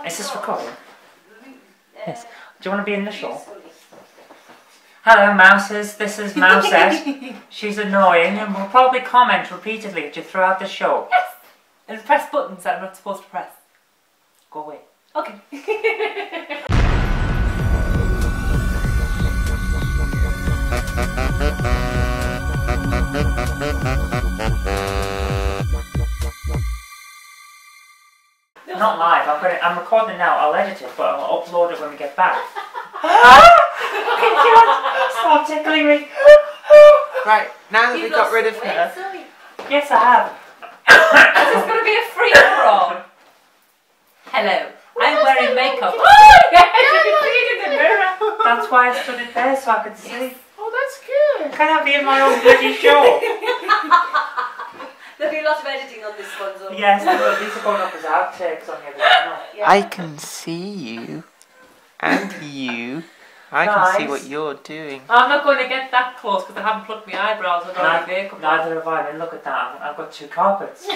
Is this recording? Yes. Do you want to be in the show? Hello, mouses. This is Mousette. She's annoying and will probably comment repeatedly at you throughout the show. Yes! And press buttons that I'm not supposed to press. Go away. Okay. Not live. I'm recording now. I'll edit it, but I'll upload it when we get back. Stop tickling me. Right, now that we got rid of her. Yes, I have. This is going to be a free-for-all. Hello. I'm wearing makeup. That's why I stood it there, so I could see. Yes. Oh, that's good. Can I be in my own bloody show? There'll be a lot of editing on this one, so. Yes, these are going up as outtakes on the other channel. Yeah. I can see you. And you. I can see what you're doing. I'm not going to get that close because I haven't plucked my eyebrows or got my makeup on. Neither have I. And look at that. I've got two carpets.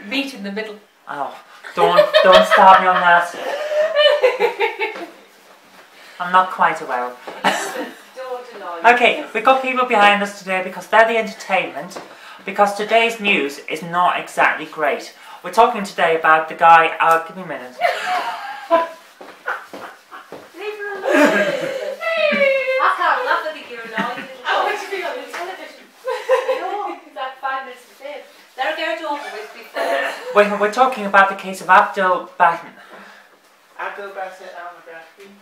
Meat in the middle. Oh, don't start me on that. I'm not quite aware. Okay, we've got people behind us today because they're the entertainment. Because today's news is not exactly great. We're talking today about the guy. Give me a minute. I can't laugh at you now. I want to be on the television. No, it's like 5 minutes to save. They're going to over with before. We're talking about the case of Abdul Batten.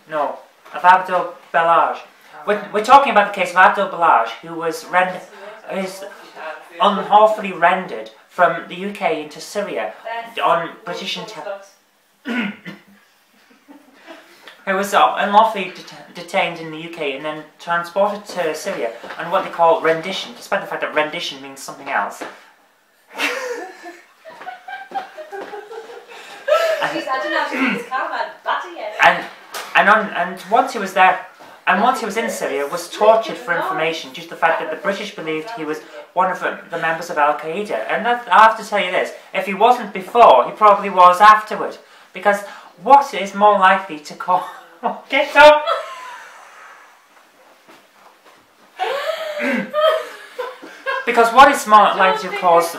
No, of Abdul Balaj. We're talking about the case of Abdul Balaj, who was unlawfully rendered from the UK into Syria on British intelligence. He was unlawfully detained in the UK and then transported to Syria on what they call rendition, despite the fact that rendition means something else. I don't know how to do this camera, batty yet. And once he was there, and once he was in Syria, was tortured for information due to the fact that the British believed he was one of the members of Al Qaeda. And I have to tell you this: if he wasn't before, he probably was afterward. Because what is more likely to cause? Get up! Because what is more likely to cause?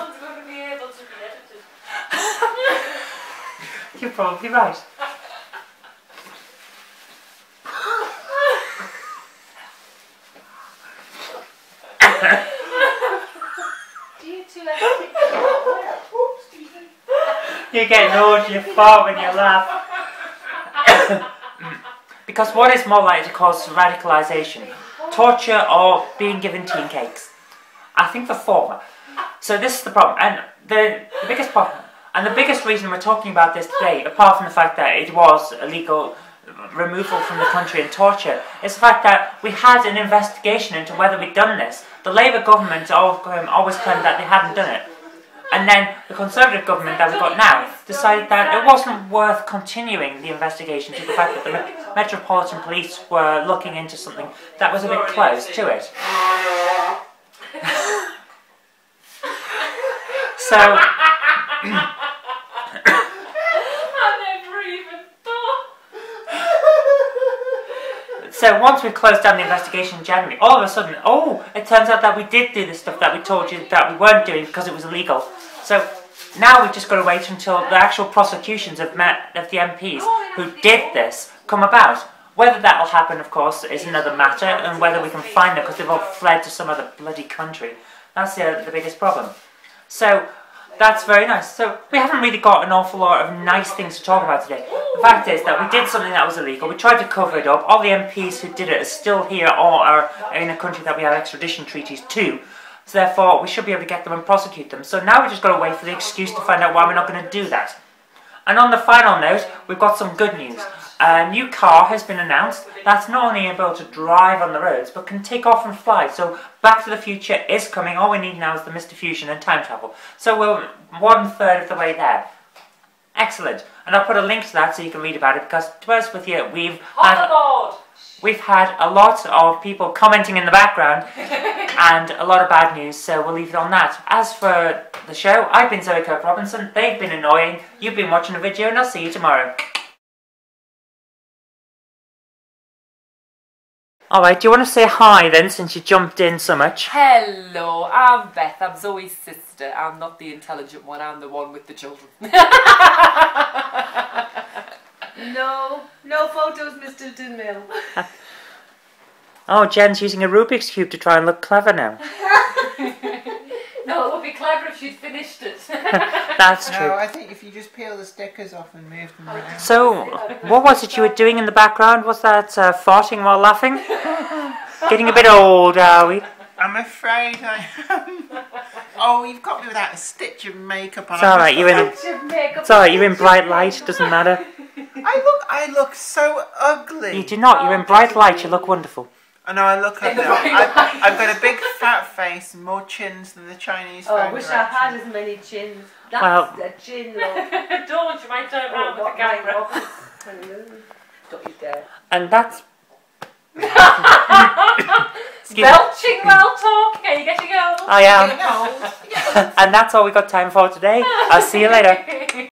You're probably right. You get nose, you fart when you laugh. Because what is more likely to cause radicalisation? Torture or being given tea and cakes? I think the former. So this is the problem. And the biggest problem, and the biggest reason we're talking about this today, apart from the fact that it was illegal removal from the country and torture, is the fact that we had an investigation into whether we'd done this. The Labour government always claimed that they hadn't done it. And then the Conservative government that we've got now decided that it wasn't worth continuing the investigation due to the fact that the Metropolitan Police were looking into something that was a bit close to it. So... So once we closed down the investigation in January, all of a sudden, it turns out that we did do the stuff that we told you that we weren't doing because it was illegal. So now we've just got to wait until the actual prosecutions of the MPs who did this come about. Whether that will happen, of course, is another matter, and whether we can find them because they've all fled to some other bloody country. That's the biggest problem. So that's very nice. So we haven't really got an awful lot of nice things to talk about today. The fact is that we did something that was illegal. We tried to cover it up. All the MPs who did it are still here or are in a country that we have extradition treaties to. So therefore, we should be able to get them and prosecute them. So now we've just got to wait for the excuse to find out why we're not going to do that. And on the final note, we've got some good news. A new car has been announced that's not only able to drive on the roads, but can take off and fly. So Back to the Future is coming. All we need now is the Mr. Fusion and time travel. So we're 1/3 of the way there. Excellent. And I'll put a link to that so you can read about it, because to be honest with you, we've had a lot of people commenting in the background and a lot of bad news, so we'll leave it on that. As for the show, I've been Zoe Kirk-Robinson, they've been annoying, you've been watching the video, and I'll see you tomorrow. Alright, do you want to say hi then, since you jumped in so much? Hello, I'm Beth, I'm Zoe's sister. I'm not the intelligent one, I'm the one with the children. No photos, Mr. Dinmill. Oh, Jen's using a Rubik's Cube to try and look clever now. No, it would be clever if she'd finished it. That's true. No, I think if you just peel the stickers off and move them around. So, what was it you were doing in the background? Was that farting while laughing? Getting a bit old, are we? I'm afraid I am. Oh, you've got me without a stitch of makeup on. It's alright, you're in bright light, doesn't matter. I look so ugly. You do not, you're in bright light, you look wonderful. I know, I look ugly. I've got a big fat face and more chins than the Chinese Oh, I phone wish I direction. had as many chins. That's Well- a chin, love. Don't, you might turn around with the camera. Don't you dare. And that's... Belching while talking, you getting old? I am. And that's all we got time for today. I'll see you later.